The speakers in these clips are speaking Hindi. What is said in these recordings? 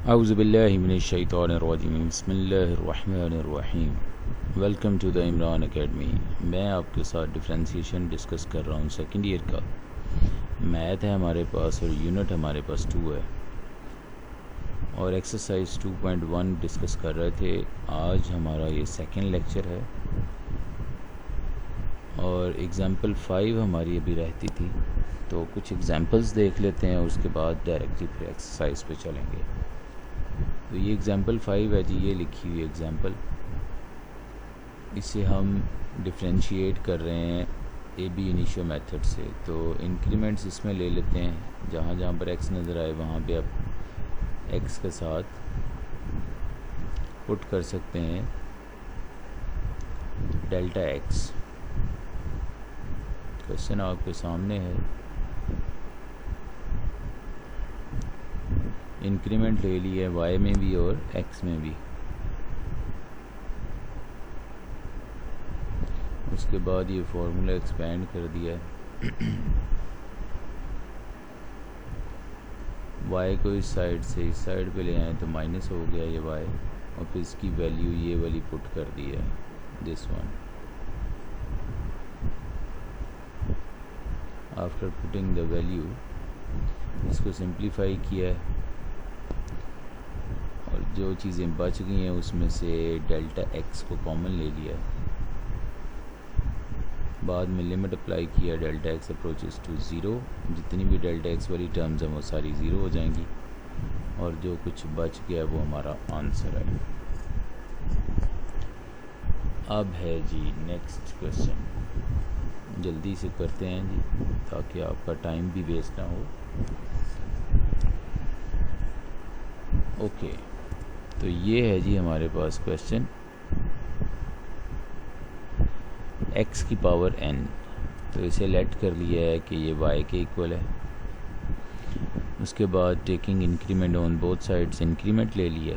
Auzubillahi minash-shaytanir-rajim. Bismillahir-rahmanir-rahim. Welcome to the Imran academy. मैं आपके साथ डिफ्रेंशिएशन डिस्कस कर रहा हूँ सेकेंड ईयर का। मैथ है हमारे पास और यूनिट हमारे पास 2 है और एक्सरसाइज 2.1 डिस्कस कर रहे थे। आज हमारा ये सेकेंड लेक्चर है और एग्ज़ाम्पल 5 हमारी अभी रहती थी, तो कुछ एग्ज़ाम्पल्स देख लेते हैं और उसके बाद डायरेक्टली फिर एक्सरसाइज पे चलेंगे। तो ये एग्ज़ाम्पल 5 है जी, ये लिखी हुई एग्ज़ाम्पल, इसे हम डिफ्रेंशिएट कर रहे हैं ए बी इनिशियो मेथड से। तो इंक्रीमेंट्स इसमें ले लेते हैं, जहाँ जहाँ पर एक्स नज़र आए वहाँ पे आप एक्स के साथ पुट कर सकते हैं डेल्टा एक्स। क्वेश्चन आपके सामने है, इंक्रीमेंट ले लिया है वाई में भी और एक्स में भी। उसके बाद ये फार्मूला एक्सपेंड कर दिया है। y को इस साइड से इस साइड पे ले आए तो माइनस हो गया ये y, और फिर इसकी वैल्यू ये वाली पुट कर दी है, this one. After putting the value इसको सिंप्लीफाई किया है और जो चीज़ें बच गई हैं उसमें से डेल्टा x को कॉमन ले लिया है। बाद में लिमिट अप्लाई किया, delta X approaches to zero. जितनी भी डेल्टा एक्स वाली टर्म्स हैं वो सारी ज़ीरो हो जाएंगी और जो कुछ बच गया वो हमारा आंसर है। अब है जी नेक्स्ट क्वेश्चन, जल्दी से करते हैं जी ताकि आपका टाइम भी वेस्ट ना हो। ओके, तो ये है जी हमारे पास क्वेश्चन x की पावर n। तो इसे लेट कर लिया है कि ये y के इक्वल है। उसके बाद taking increment on both sides, increment ले लिया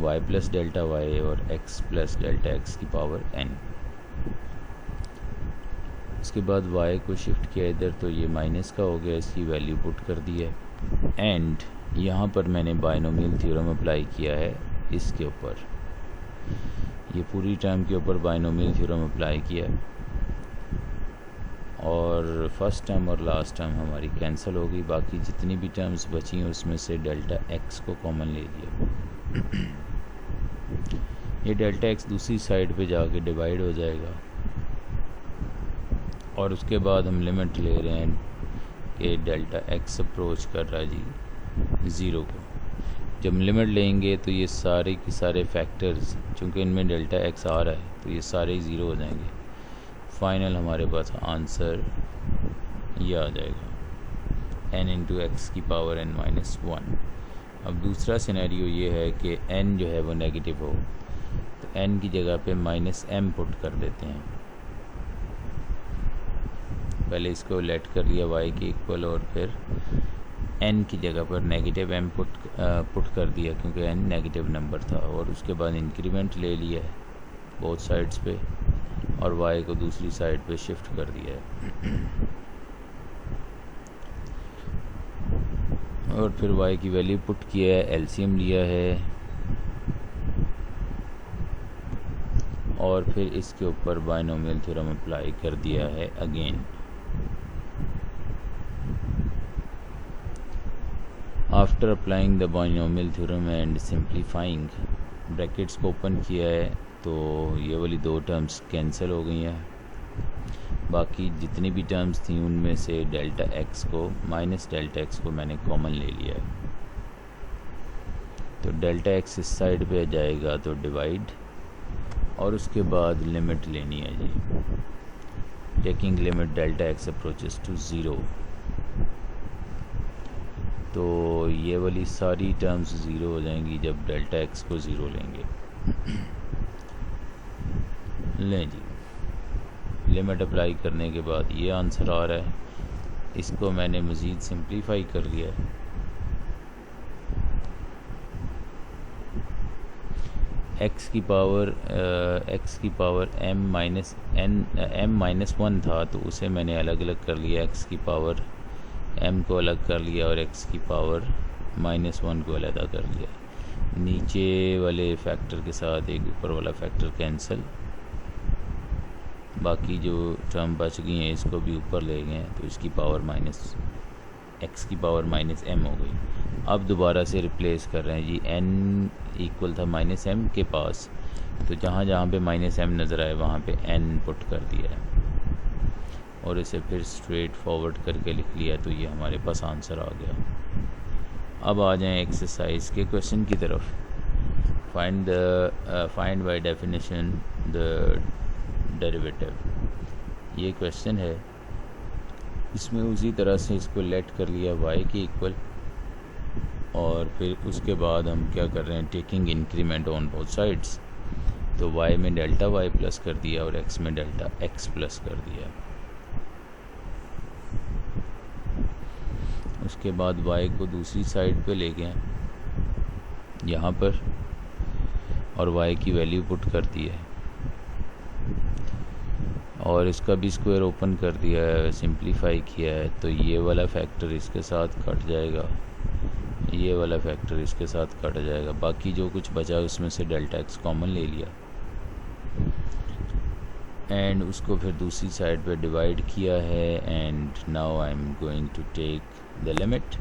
y प्लस डेल्टा y और x प्लस डेल्टा x की पावर n। उसके बाद y को शिफ्ट किया इधर तो ये माइनस का हो गया, इसकी वैल्यू पुट कर दी है। एंड यहाँ पर मैंने बाइनोमियल थ्योरम अप्लाई किया है इसके ऊपर, ये पूरी टर्म के ऊपर बाइनोमियल थ्योरम अप्लाई किया है और फर्स्ट टर्म और लास्ट टर्म हमारी कैंसिल हो गई। बाकी जितनी भी टर्म्स बची हैं उसमें से डेल्टा एक्स को कॉमन ले लिया। ये डेल्टा एक्स दूसरी साइड पे जाके डिवाइड हो जाएगा और उसके बाद हम लिमिट ले रहे हैं कि डेल्टा एक्स अप्रोच कर रहा है जी ज़ीरो को। जब लिमिट लेंगे तो ये सारे के सारे फैक्टर्स, चूँकि इनमें डेल्टा एक्स आ रहा है तो ये सारे ज़ीरो हो जाएंगे। फाइनल हमारे पास आंसर ये आ जाएगा n इंटू एक्स की पावर n माइनस 1। अब दूसरा सिनेरियो ये है कि n जो है वो नेगेटिव हो, तो n की जगह पे माइनस m पुट कर देते हैं। पहले इसको लेट कर लिया y के इक्वल और फिर n की जगह पर नेगेटिव m पुट कर दिया क्योंकि n नेगेटिव नंबर था। और उसके बाद इंक्रीमेंट ले लिया है बोथ साइड्स पे और y को दूसरी साइड पे शिफ्ट कर दिया है और फिर y की वैल्यू पुट किया है, एलसीएम लिया है और फिर इसके ऊपर बाइनोमियल थ्योरम अप्लाई कर दिया है again. After applying the binomial theorem and simplifying, brackets को ओपन किया है तो ये वाली दो टर्म्स कैंसिल हो गई हैं। बाकी जितनी भी टर्म्स थी उनमें से डेल्टा एक्स को माइनस डेल्टा एक्स को मैंने कॉमन ले लिया है। तो डेल्टा एक्स इस साइड पे जाएगा तो डिवाइड और उसके बाद लिमिट लेनी है जी, taking limit delta X approaches to zero. तो ये वाली सारी टर्म्स ज़ीरो हो जाएंगी जब डेल्टा एक्स को ज़ीरो लेंगे। लें जी, लिमिट अप्लाई करने के बाद ये आंसर आ रहा है। इसको मैंने मज़ीद सिंप्लीफाई कर लिया है। x की पावर m माइनस 1 था तो उसे मैंने अलग अलग कर लिया, x की पावर m को अलग कर लिया और x की पावर -1 को अलग कर लिया। नीचे वाले फैक्टर के साथ एक ऊपर वाला फैक्टर कैंसिल, बाकी जो टर्म बच गई हैं इसको भी ऊपर ले गए हैं, तो इसकी पावर माइनस एक्स की पावर माइनस एम हो गई। अब दोबारा से रिप्लेस कर रहे हैं जी, एन इक्वल था माइनस एम के पास, तो जहाँ जहाँ पे माइनस एम नज़र आए वहाँ पे एन पुट कर दिया है और इसे फिर स्ट्रेट फॉरवर्ड करके लिख लिया, तो ये हमारे पास आंसर आ गया। अब आ जाएं एक्सरसाइज के क्वेश्चन की तरफ। Find by definition the derivative, ये क्वेश्चन है। इसमें उसी तरह से इसको लेट कर लिया y के इक्वल, और फिर उसके बाद हम क्या कर रहे हैं, taking increment on both sides, तो y में डेल्टा y प्लस कर दिया और x में डेल्टा x प्लस कर दिया। उसके बाद y को दूसरी साइड पे ले गए यहाँ पर और y की वैल्यू पुट कर दी है और इसका भी स्क्वायर ओपन कर दिया है, सिंप्लीफाई किया है, तो ये वाला फैक्टर इसके साथ कट जाएगा, ये वाला फैक्टर इसके साथ कट जाएगा, बाकी जो कुछ बचा उसमें से डेल्टा x कॉमन ले लिया एंड उसको फिर दूसरी साइड पे डिवाइड किया है। And now I am going to take the limit,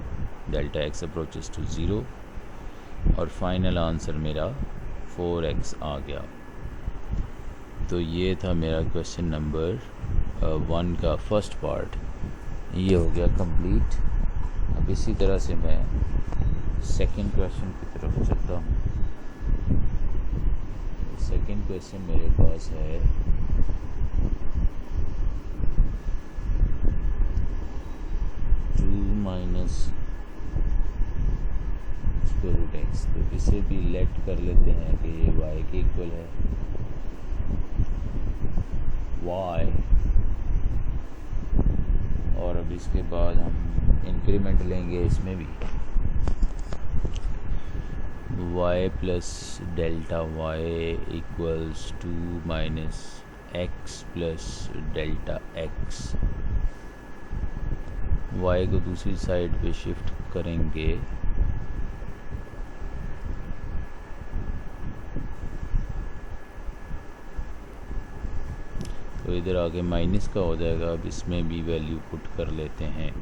delta x approaches to 0 और फाइनल आंसर मेरा 4x आ गया। तो ये था मेरा क्वेश्चन नंबर 1 का फर्स्ट पार्ट, ये हो गया कंप्लीट। अब इसी तरह से मैं सेकंड क्वेश्चन की तरफ चलता हूँ। सेकंड क्वेश्चन मेरे पास है 2 माइनस स्क्वायर रूट एक्स, तो इसे भी लेट कर लेते हैं कि ये y के इक्वल है, y, और अब इसके बाद हम इंक्रीमेंट लेंगे इसमें भी, y plus delta y equals 2 minus x plus delta x। y को दूसरी साइड पे शिफ्ट करेंगे तो इधर आगे माइनस का हो जाएगा। अब इसमें भी वैल्यू पुट कर लेते हैं,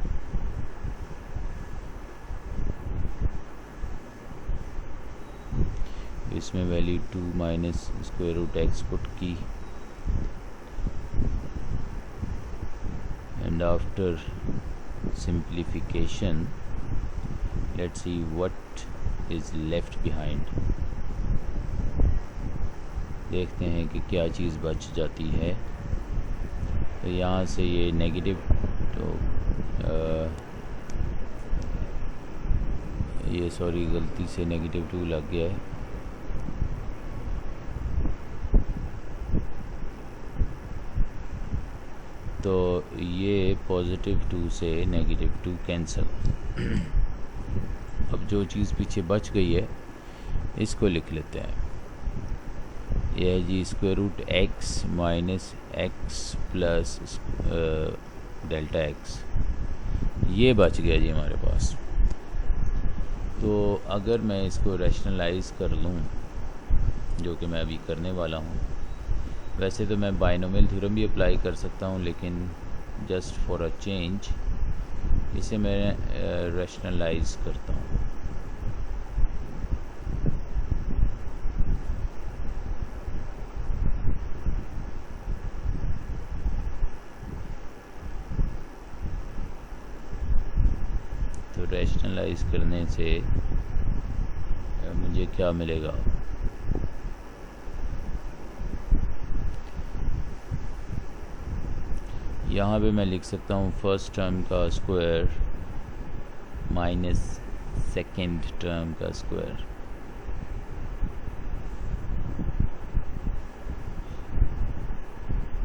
इसमें value 2 minus square root X put की and after simplification let's see what is left behind। देखते हैं कि क्या चीज़ बच जाती है। तो यहाँ से ये नेगेटिव, तो ये सॉरी गलती से नेगेटिव 2 लग गया है, तो ये पॉजिटिव 2 से नेगेटिव 2 कैंसिल। अब जो चीज़ पीछे बच गई है इसको लिख लेते हैं, यह है जी square root X minus X plus delta X, ये बच गया जी हमारे पास। तो अगर मैं इसको रैशनलाइज कर लूँ, जो कि मैं अभी करने वाला हूँ, वैसे तो मैं बाइनोमियल थ्योरम भी अप्लाई कर सकता हूँ, लेकिन जस्ट फॉर अ चेंज इसे मैं रैशनलाइज करता हूँ। तो रैशनलाइज करने से मुझे क्या मिलेगा, यहाँ पे मैं लिख सकता हूँ फर्स्ट टर्म का स्क्वायर माइनस सेकेंड टर्म का स्क्वायर,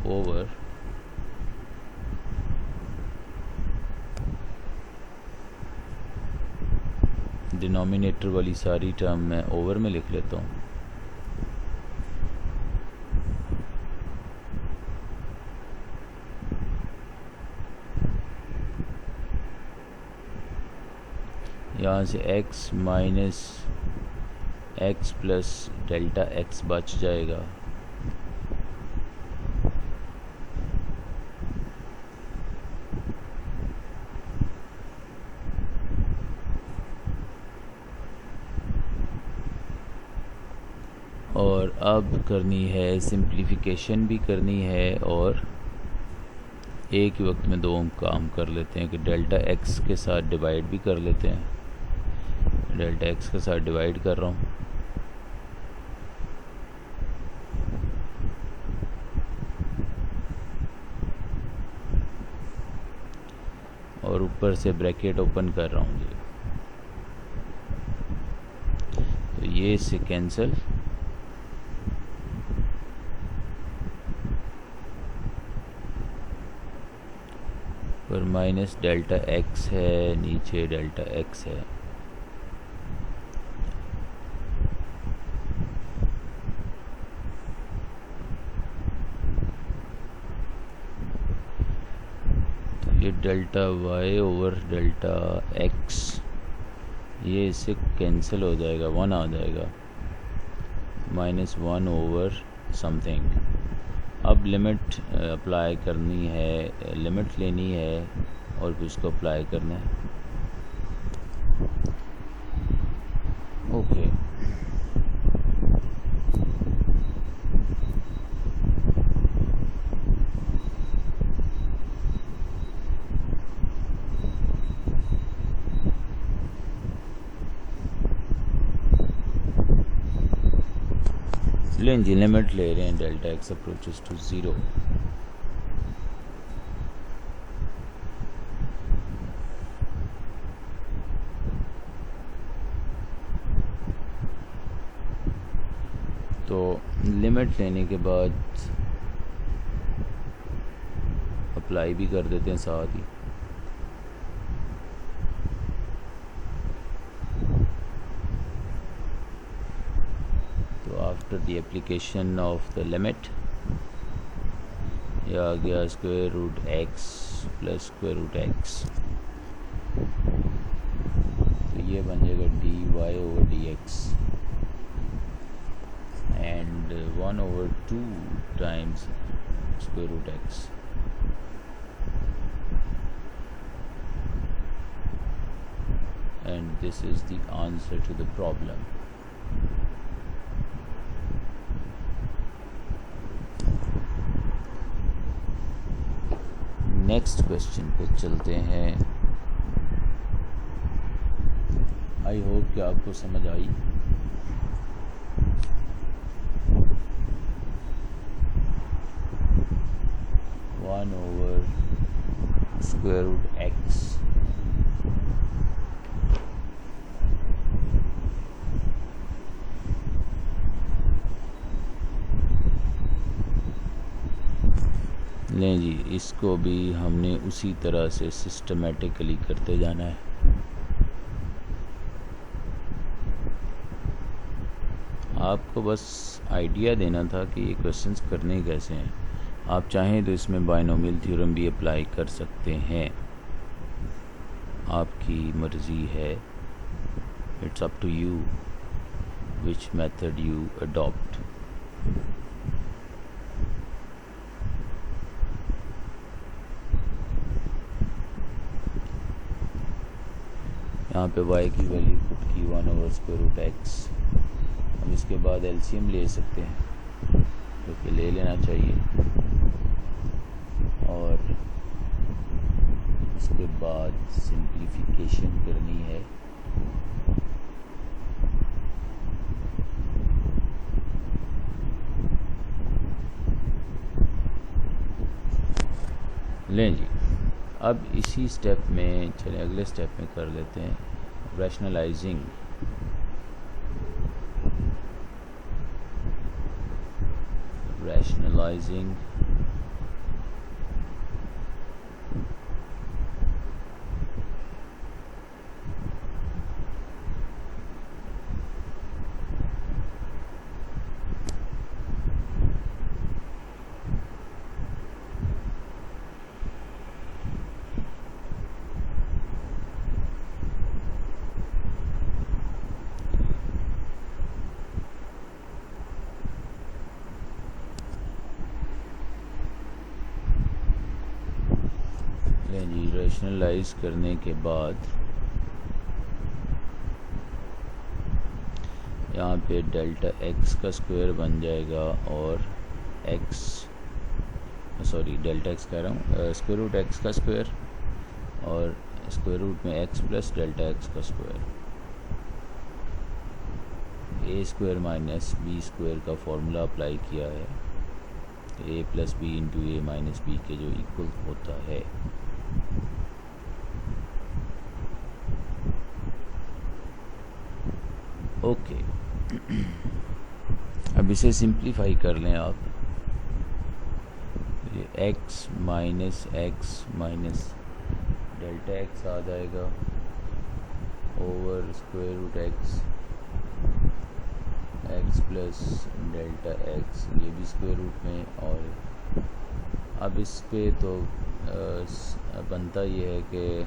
ओवर डिनोमिनेटर वाली सारी टर्म मैं ओवर में लिख लेता हूँ। यहाँ से x minus x plus delta x बच जाएगा, और अब करनी है सिंप्लीफिकेशन भी करनी है, और एक ही वक्त में दो काम कर लेते हैं कि डेल्टा x के साथ डिवाइड भी कर लेते हैं। डेल्टा x के साथ डिवाइड कर रहा हूँ, और ऊपर से ब्रैकेट ओपन कर रहा हूँ जी। तो ये इससे कैंसिल, पर माइनस डेल्टा x है, नीचे डेल्टा x है। तो ये delta y over delta x, ये इससे कैंसिल हो जाएगा, 1 आ जाएगा, -1 ओवर समथिंग। अब लिमिट अप्लाई करनी है, लिमिट लेनी है और फिर उसको अप्लाई करना है। ओके, लें जी, लिमिट ले रहे हैं डेल्टा x अप्रोचेस टू 0। तो लिमिट लेने के बाद अप्लाई भी कर देते हैं साथ ही। After the application of the limit, यह आ गया square root x plus square root x, तो ये बन जाएगा dy over dx and 1 over 2 times square root x। And this is the answer to the problem. Next question पे चलते हैं। आई होप कि आपको समझ आई। One over square root X लें जी, इसको भी हमने उसी तरह से सिस्टमेटिकली करते जाना है। आपको बस आइडिया देना था कि ये क्वेश्चंस करने कैसे हैं। आप चाहें तो इसमें बाइनोमियल थ्योरम भी अप्लाई कर सकते हैं, आपकी मर्ज़ी है। It's up to you which method you adopt. यहाँ पे y की वैल्यू पुट की 1 ओवर स्क्वायर रूट एक्स। हम इसके बाद एलसीएम ले सकते हैं, जो कि ले लेना चाहिए, और उसके बाद सिंप्लीफिकेशन करनी है। लें जी, अब इसी स्टेप में चलें, अगले स्टेप में कर लेते हैं रैशनलाइजिंग। रैशनलाइज करने के बाद यहाँ पे डेल्टा एक्स का स्क्वायर बन जाएगा और डेल्टा एक्स कह रहा हूँ, स्क्वायर रूट एक्स का स्क्वायर और स्क्वायर रूट में एक्स प्लस डेल्टा एक्स का स्क्वायर, ए स्क्वायर माइनस बी स्क्वायर का फॉर्मूला अप्लाई किया है, ए प्लस बी इंटू ए माइनस बी के जो इक्वल होता है। ओके अब इसे सिंप्लीफाई कर लें आप, ये एक्स माइनस डेल्टा एक्स आ जाएगा over square root X plus delta X, ये भी स्क्वायर रूट में। और अब इस पे तो बनता ये है कि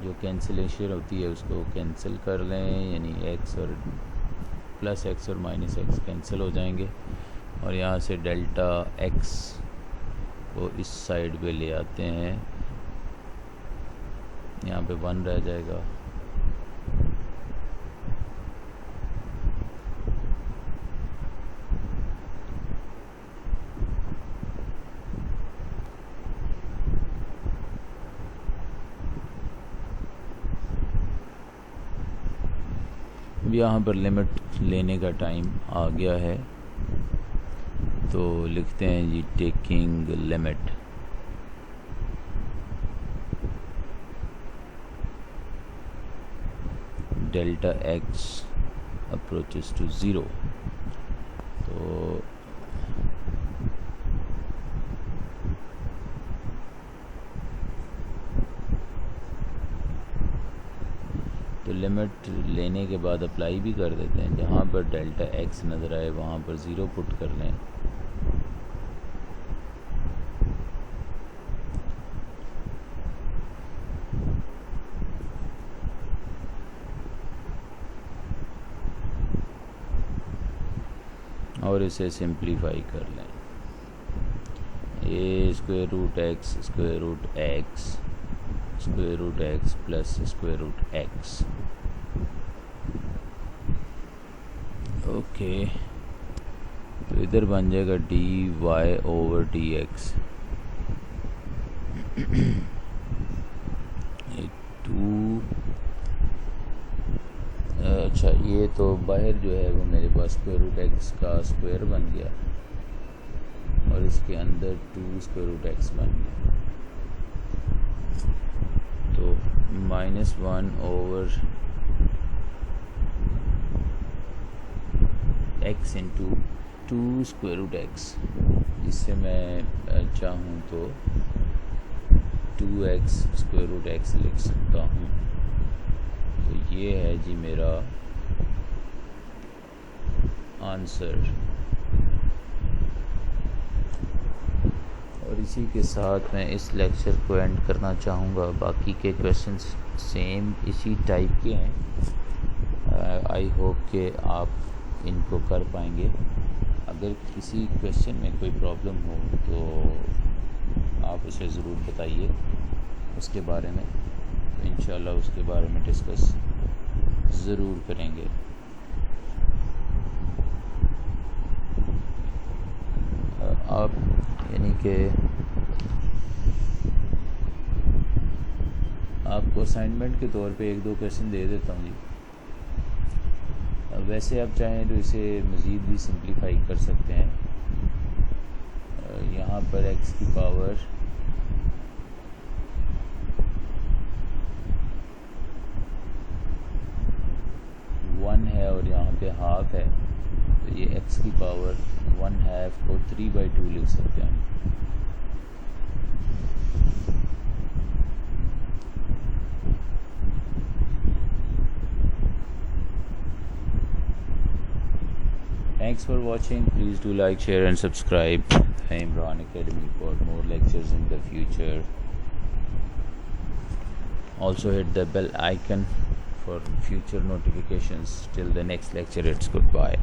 जो कैंसिलेशन होती है उसको कैंसिल कर लें, यानी एक्स और प्लस एक्स और माइनस एक्स कैंसिल हो जाएंगे और यहाँ से डेल्टा एक्स को इस साइड पे ले आते हैं, यहाँ पे 1 रह जाएगा। यहाँ पर लिमिट लेने का टाइम आ गया है, तो लिखते हैं जी taking limit delta X approaches to 0। तो लिमिट लेने के बाद अप्लाई भी कर देते हैं, जहाँ पर डेल्टा एक्स नज़र आए वहाँ पर 0 पुट कर लें। और इसे सिंप्लीफाई कर लें, A square root X square root X square root X plus square root X. Okay तो इधर बन जाएगा D Y over D X, अच्छा ये तो बाहर जो है वो मेरे पास स्क्वायर रूट एक्स का स्क्वायर बन गया और इसके अंदर 2 स्क्वायर रूट एक्स बन गया, तो -1 over X into 2 square root X, इससे मैं चाहूँ तो 2x स्क्वायर रूट एक्स लिख सकता हूँ। तो ये है जी मेरा आंसर। और इसी के साथ मैं इस लेक्चर को एंड करना चाहूँगा। बाकी के क्वेश्चंस सेम इसी टाइप के हैं। आई होप कि आप इनको कर पाएंगे। अगर किसी क्वेश्चन में कोई प्रॉब्लम हो तो आप उसे ज़रूर बताइए उसके बारे में, तो इंशाल्लाह उसके बारे में डिस्कस ज़रूर करेंगे। आप यानी कि आपको असाइनमेंट के तौर पे 1-2 क्वेश्चन दे देता हूँ जी। वैसे आप चाहें तो इसे मज़ीद भी सिंप्लीफाई कर सकते हैं। यहाँ पर x की पावर है और यहाँ पे हाफ है, तो ये x की पावर 1/2 को 3/2 लिख सकते हैं। Thanks for watching. Please do like, share and subscribe the IMRAN Academy for more lectures in the future. Also hit the bell icon for future notifications. Till the next lecture, it's goodbye.